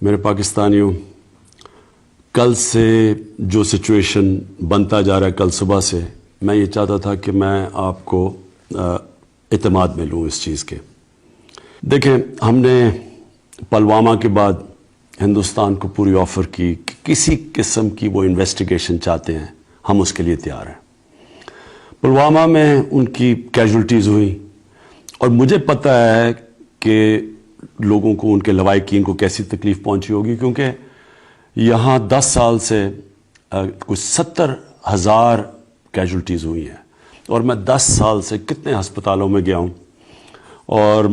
میرے پاکستانیوں، کل سے جو سچویشن بنتا جا رہا ہے کل صبح سے، میں یہ چاہتا تھا کہ میں آپ کو اعتماد میں لوں اس چیز کے۔ دیکھیں، ہم نے پلوامہ کے بعد ہندوستان کو پوری آفر کی کہ کسی قسم کی وہ انویسٹیگیشن چاہتے ہیں، ہم اس کے لیے تیار ہیں۔ پلوامہ میں ان کی کیجولٹیز ہوئی اور مجھے پتہ ہے کہ لوگوں کو، ان کے لواحقین کو کیسی تکلیف پہنچی ہوگی، کیونکہ یہاں 10 سال سے کچھ 70,000 کیجولٹیز ہوئی ہیں، اور میں 10 سال سے کتنے ہسپتالوں میں گیا ہوں، اور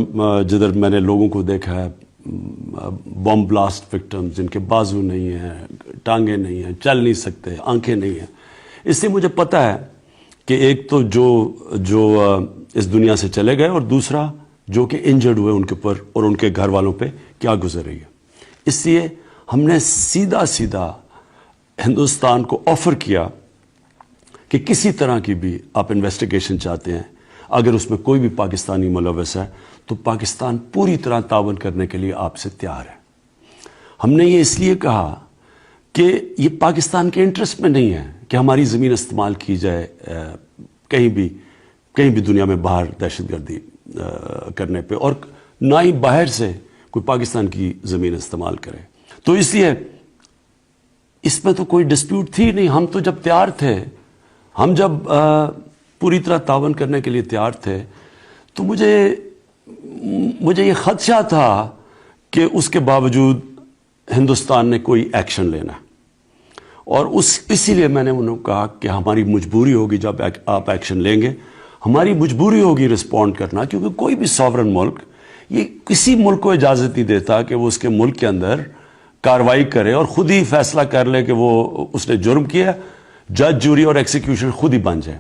جدھر میں نے لوگوں کو دیکھا ہے، بم بلاسٹ وکٹم جن کے بازو نہیں ہیں، ٹانگیں نہیں ہیں، چل نہیں سکتے، آنکھیں نہیں ہیں۔ اس لیے مجھے پتہ ہے کہ ایک تو جو اس دنیا سے چلے گئے، اور دوسرا جو کہ انجرڈ ہوئے، ان کے اوپر اور ان کے گھر والوں پہ کیا گزر رہی ہے۔ اس لیے ہم نے سیدھا ہندوستان کو آفر کیا کہ کسی طرح کی بھی آپ انویسٹیگیشن چاہتے ہیں، اگر اس میں کوئی بھی پاکستانی ملوث ہے تو پاکستان پوری طرح تعاون کرنے کے لیے آپ سے تیار ہے۔ ہم نے یہ اس لیے کہا کہ یہ پاکستان کے انٹرسٹ میں نہیں ہے کہ ہماری زمین استعمال کی جائے کہیں بھی دنیا میں باہر دہشت گردی کرنے پہ، اور نہ ہی باہر سے کوئی پاکستان کی زمین استعمال کرے۔ تو اس لیے اس میں تو کوئی ڈسپیوٹ تھی نہیں۔ ہم تو جب تیار تھے، ہم جب پوری طرح تعاون کرنے کے لیے تیار تھے، تو مجھے یہ خدشہ تھا کہ اس کے باوجود ہندوستان نے کوئی ایکشن لینا، اور اسی لیے میں نے انہوں نے کہا کہ ہماری مجبوری ہوگی، جب آپ ایکشن لیں گے ہماری مجبوری ہوگی رسپونڈ کرنا، کیونکہ کوئی بھی ساورن ملک یہ کسی ملک کو اجازت نہیں دیتا کہ وہ اس کے ملک کے اندر کارروائی کرے اور خود ہی فیصلہ کر لے کہ اس نے جرم کیا، جج، جوری اور ایکسیکیوشن خود ہی بن جائے۔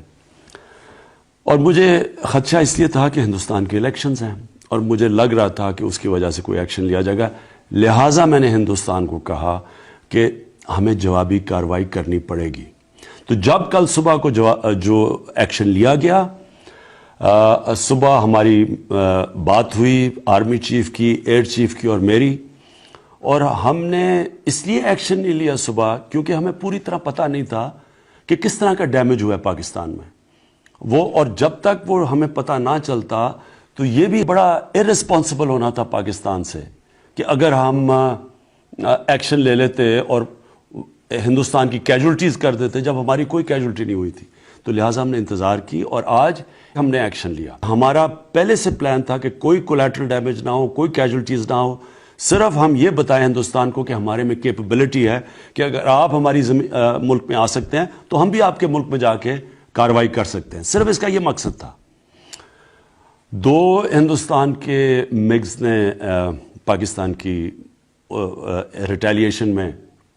اور مجھے خدشہ اس لیے تھا کہ ہندوستان کے الیکشنز ہیں، اور مجھے لگ رہا تھا کہ اس کی وجہ سے کوئی ایکشن لیا جائے گا، لہٰذا میں نے ہندوستان کو کہا کہ ہمیں جوابی کارروائی کرنی پڑے گی۔ تو جب کل صبح کو جو ایکشن لیا گیا، صبح ہماری بات ہوئی آرمی چیف کی، ایئر چیف کی اور میری، اور ہم نے اس لیے ایکشن نہیں لیا صبح کیونکہ ہمیں پوری طرح پتہ نہیں تھا کہ کس طرح کا ڈیمیج ہوا ہے پاکستان میں اور جب تک وہ ہمیں پتہ نہ چلتا تو یہ بھی بڑا ارسپانسبل ہونا تھا پاکستان سے کہ اگر ہم ایکشن لے لیتے اور ہندوستان کی کیجولٹیز کر دیتے جب ہماری کوئی کیجولٹی نہیں ہوئی تھی۔ تو لہٰذا ہم نے انتظار کی اور آج ہم نے ایکشن لیا۔ ہمارا پہلے سے پلان تھا کہ کوئی کولیٹرل ڈیمیج نہ ہو، کوئی کیجولٹیز نہ ہو، صرف ہم یہ بتائیں ہندوستان کو کہ ہمارے میں کیپیبلٹی ہے کہ اگر آپ ہماری ملک میں آ سکتے ہیں تو ہم بھی آپ کے ملک میں جا کے کارروائی کر سکتے ہیں۔ صرف اس کا یہ مقصد تھا۔ 2 ہندوستان کے مگز نے پاکستان کی ریٹیلیشن میں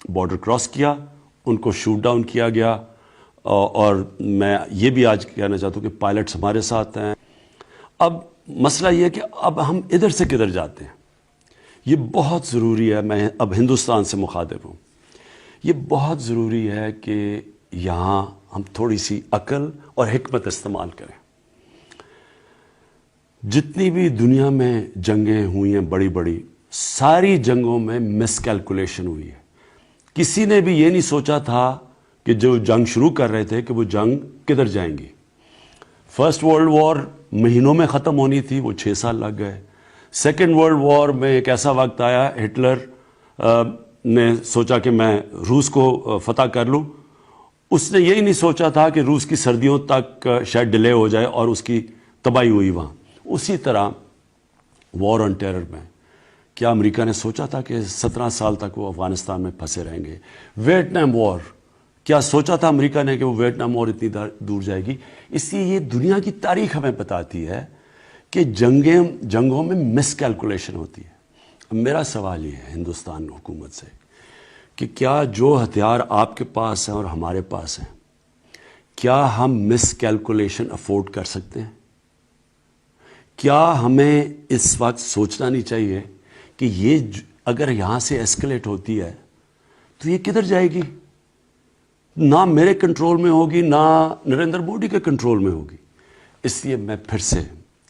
بارڈر کراس کیا، ان کو شوٹ ڈاؤن کیا گیا، اور میں یہ بھی آج کہنا چاہتا ہوں کہ پائلٹس ہمارے ساتھ ہیں۔ اب مسئلہ یہ ہے کہ اب ہم ادھر سے کدھر جاتے ہیں، یہ بہت ضروری ہے۔ میں اب ہندوستان سے مخاطب ہوں، یہ بہت ضروری ہے کہ یہاں ہم تھوڑی سی عقل اور حکمت استعمال کریں۔ جتنی بھی دنیا میں جنگیں ہوئی ہیں بڑی بڑی، ساری جنگوں میں مس کیلکولیشن ہوئی ہے۔ کسی نے بھی یہ نہیں سوچا تھا کہ جو جنگ شروع کر رہے تھے کہ وہ جنگ کدھر جائیں گی۔ فرسٹ ورلڈ وار مہینوں میں ختم ہونی تھی، وہ 6 سال لگ گئے۔ سیکنڈ ورلڈ وار میں ایک ایسا وقت آیا، ہٹلر نے سوچا کہ میں روس کو فتح کر لوں، اس نے یہی نہیں سوچا تھا کہ روس کی سردیوں تک شاید ڈیلے ہو جائے اور اس کی تباہی ہوئی وہاں۔ اسی طرح وار آن ٹیرر میں کیا امریکہ نے سوچا تھا کہ 17 سال تک وہ افغانستان میں پھنسے رہیں گے؟ ویتنام وار، کیا سوچا تھا امریکہ نے کہ وہ ویتنام وار اتنی دور جائے گی؟ اس لیے یہ دنیا کی تاریخ ہمیں بتاتی ہے کہ جنگوں میں مس کیلکولیشن ہوتی ہے۔ اب میرا سوال یہ ہے ہندوستان حکومت سے کہ کیا جو ہتھیار آپ کے پاس ہیں اور ہمارے پاس ہیں، کیا ہم مس کیلکولیشن افورڈ کر سکتے ہیں؟ کیا ہمیں اس وقت سوچنا نہیں چاہیے کہ یہ اگر یہاں سے ایسکلیٹ ہوتی ہے تو یہ کدھر جائے گی؟ نہ میرے کنٹرول میں ہوگی، نہ نریندر مودی کے کنٹرول میں ہوگی۔ اس لیے میں پھر سے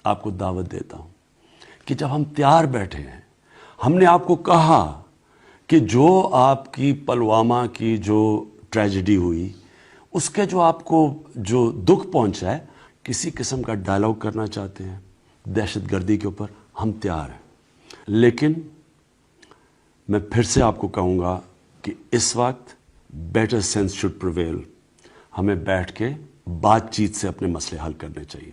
آپ کو دعوت دیتا ہوں کہ جب ہم تیار بیٹھے ہیں، ہم نے آپ کو کہا کہ جو آپ کی پلوامہ کی جو ٹریجڈی ہوئی اس کے جو آپ کو جو دکھ پہنچا ہے، کسی قسم کا ڈائلاگ کرنا چاہتے ہیں دہشت گردی کے اوپر، ہم تیار ہیں، لیکن میں پھر سے آپ کو کہوں گا کہ اس وقت بیٹر سینس شوڈ پریویل، ہمیں بیٹھ کے بات چیت سے اپنے مسئلے حل کرنے چاہیے.